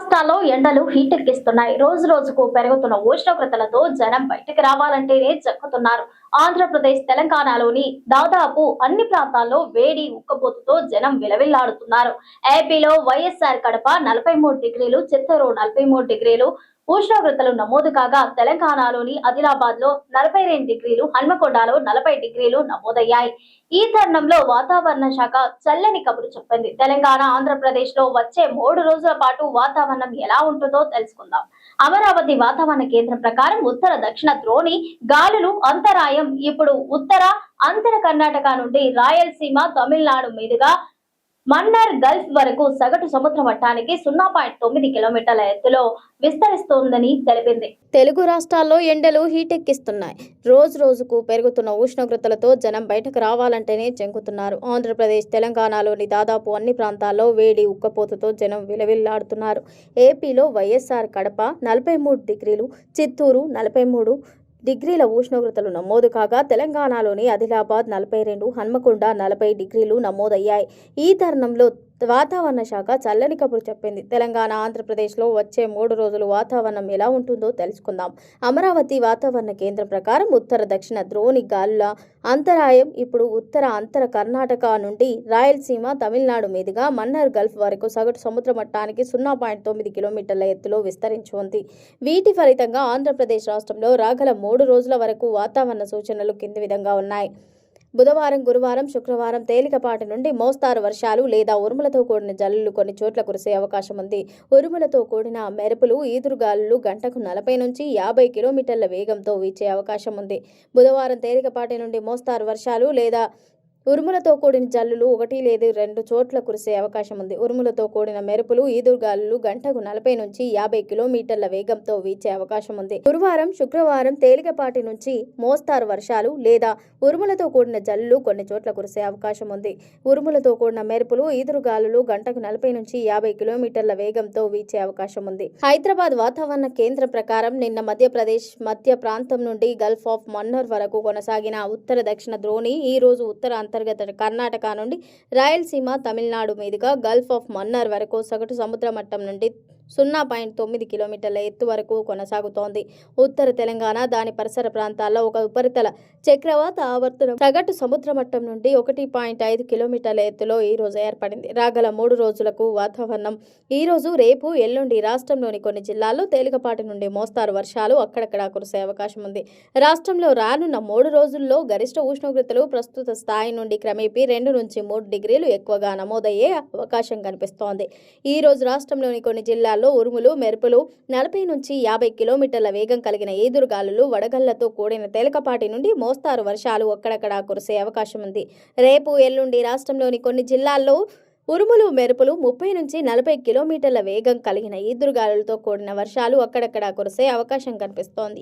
రాష్ట్రాల్లో ఎండలు హీటెక్కిస్తున్నాయి. రోజు రోజుకు పెరుగుతున్న ఉష్ణోగ్రతలతో జనం బయటకు రావాలంటేనే జక్కుతున్నారు. ఆంధ్రప్రదేశ్, తెలంగాణలోని దాదాపు అన్ని ప్రాంతాల్లో వేడి ఉక్కపోతతో జనం విలవిల్లాడుతున్నారు. ఏపీలో వైఎస్ఆర్ కడప 43 డిగ్రీలు, చిత్తూరు 43 డిగ్రీలు ఉష్ణోగ్రతలు నమోదు కాగా, తెలంగాణలోని ఆదిలాబాద్ లో 42 డిగ్రీలు, హన్మకొండలో 40 డిగ్రీలు నమోదయ్యాయి. ఈ తరుణంలో వాతావరణ శాఖ చల్లని కబురు చెప్పింది. తెలంగాణ, ఆంధ్రప్రదేశ్ లో వచ్చే 3 రోజుల పాటు వాతావరణం ఎలా ఉంటుందో తెలుసుకుందాం. అమరావతి వాతావరణ కేంద్రం ప్రకారం ఉత్తర దక్షిణ ద్రోణి గాలులు అంతరాయం ఇప్పుడు ఉత్తర అంతర కర్ణాటక నుండి రాయలసీమ, తమిళనాడు మీదుగా మన్నార్ గల్ఫ్ వరకు సగటు సముద్ర మట్టానికి 0.9 కిలోమీటర్ల ఎత్తులో విస్తరిస్తోందని తెలిపింది. తెలుగు రాష్ట్రాల్లో ఎండలు హీటెక్కిస్తున్నాయి. రోజు రోజుకు పెరుగుతున్న ఉష్ణోగ్రతలతో జనం బయటకు రావాలంటేనే జంకుతున్నారు. ఆంధ్రప్రదేశ్, తెలంగాణలోని దాదాపు అన్ని ప్రాంతాల్లో వేడి ఉక్కపోతతో జనం విలవిల్లాడుతున్నారు. ఏపీలో వైఎస్ఆర్ కడప 43 డిగ్రీలు, చిత్తూరు 43 డిగ్రీల ఉష్ణోగ్రతలు నమోదు కాగా, తెలంగాణలోని ఆదిలాబాద్ 42, హన్మకొండ 40 డిగ్రీలు నమోదయ్యాయి. ఈ తరుణంలో వాతావరణ శాఖ చల్లని కబురు చెప్పింది. తెలంగాణ, ఆంధ్రప్రదేశ్లో వచ్చే 3 రోజులు వాతావరణం ఎలా ఉంటుందో తెలుసుకుందాం. అమరావతి వాతావరణ కేంద్రం ప్రకారం ఉత్తర దక్షిణ ద్రోణి గాలుల అంతరాయం ఇప్పుడు ఉత్తర అంతర కర్ణాటక నుండి రాయలసీమ, తమిళనాడు మీదుగా మన్నార్ గల్ఫ్ వరకు సగటు సముద్ర మట్టానికి 0.9 కిలోమీటర్ల ఎత్తులో విస్తరించి ఉంది. వీటి ఫలితంగా ఆంధ్రప్రదేశ్ రాష్ట్రంలో రాగల 3 రోజుల వరకు వాతావరణ సూచనలు కింది విధంగా ఉన్నాయి. బుధవారం, గురువారం, శుక్రవారం తేలికపాటి నుండి మోస్తారు వర్షాలు లేదా ఉరుములతో కూడిన జల్లులు కొన్ని చోట్ల కురిసే అవకాశం ఉంది. ఉరుములతో కూడిన మెరుపులు, ఈదురుగాలులు గంటకు 40 నుంచి 50 కిలోమీటర్ల వేగంతో వీచే అవకాశం ఉంది. బుధవారం తేలికపాటి నుండి మోస్తారు వర్షాలు లేదా ఉరుములతో కూడిన జల్లులు 1 లేదా 2 చోట్ల కురిసే అవకాశం ఉంది. ఉరుములతో కూడిన మెరుపులు, ఈదురుగాలులు గంటకు 40 నుంచి 50 కిలోమీటర్ల వేగంతో వీచే అవకాశం ఉంది. గురువారం, శుక్రవారం తేలికపాటి నుంచి మోస్తారు వర్షాలు లేదా ఉరుములతో కూడిన జల్లులు కొన్ని చోట్ల కురిసే అవకాశం ఉంది. ఉరుములతో కూడిన మెరుపులు, ఈదురుగాలులు గంటకు 40 నుంచి 50 కిలోమీటర్ల వేగంతో వీచే అవకాశం ఉంది. హైదరాబాద్ వాతావరణ కేంద్రం ప్రకారం నిన్న మధ్యప్రదేశ్ మధ్య ప్రాంతం నుండి గల్ఫ్ ఆఫ్ మన్నార్ వరకు కొనసాగిన ఉత్తర దక్షిణ ద్రోణి ఈ రోజు ఉత్తర అంతర్గత కర్ణాటక నుండి రాయలసీమ, తమిళనాడు మీదుగా గల్ఫ్ ఆఫ్ మన్నార్ వరకు సగటు సముద్ర మట్టం నుండి 0.9 కిలోమీటర్ల ఎత్తు వరకు కొనసాగుతోంది. ఉత్తర తెలంగాణ, దాని పరిసర ప్రాంతాల్లో ఒక ఉపరితల చక్రవాత ఆవర్తనం సగటు సముద్ర మట్టం నుండి 1.5 కిలోమీటర్ల ఎత్తులో ఈ రోజు ఏర్పడింది. రాగల 3 రోజులకు వాతావరణం ఈ రోజు, రేపు, ఎల్లుండి రాష్ట్రంలోని కొన్ని జిల్లాల్లో తేలికపాటి నుండి మోస్తారు వర్షాలు అక్కడక్కడా కురిసే అవకాశం ఉంది. రాష్ట్రంలో రానున్న 3 రోజుల్లో గరిష్ట ఉష్ణోగ్రతలు ప్రస్తుత స్థాయి నుండి క్రమేపీ 2 నుంచి 3 డిగ్రీలు ఎక్కువగా నమోదయ్యే అవకాశం కనిపిస్తోంది. ఈ రోజు రాష్ట్రంలోని కొన్ని జిల్లాల్లో ఉరుములు, మెరుపులు 40 నుంచి 50 కిలోమీటర్ల వేగం కలిగిన ఈదురుగాలులు, వడగళ్లతో కూడిన తేలికపాటి నుండి మోస్తారు వర్షాలు అక్కడక్కడా కురిసే అవకాశం ఉంది. రేపు, ఎల్లుండి రాష్ట్రంలోని కొన్ని జిల్లాల్లో ఉరుములు, మెరుపులు 30 నుంచి 40 కిలోమీటర్ల వేగం కలిగిన ఈదురుగాలులతో కూడిన వర్షాలు అక్కడక్కడా కురిసే అవకాశం కనిపిస్తోంది.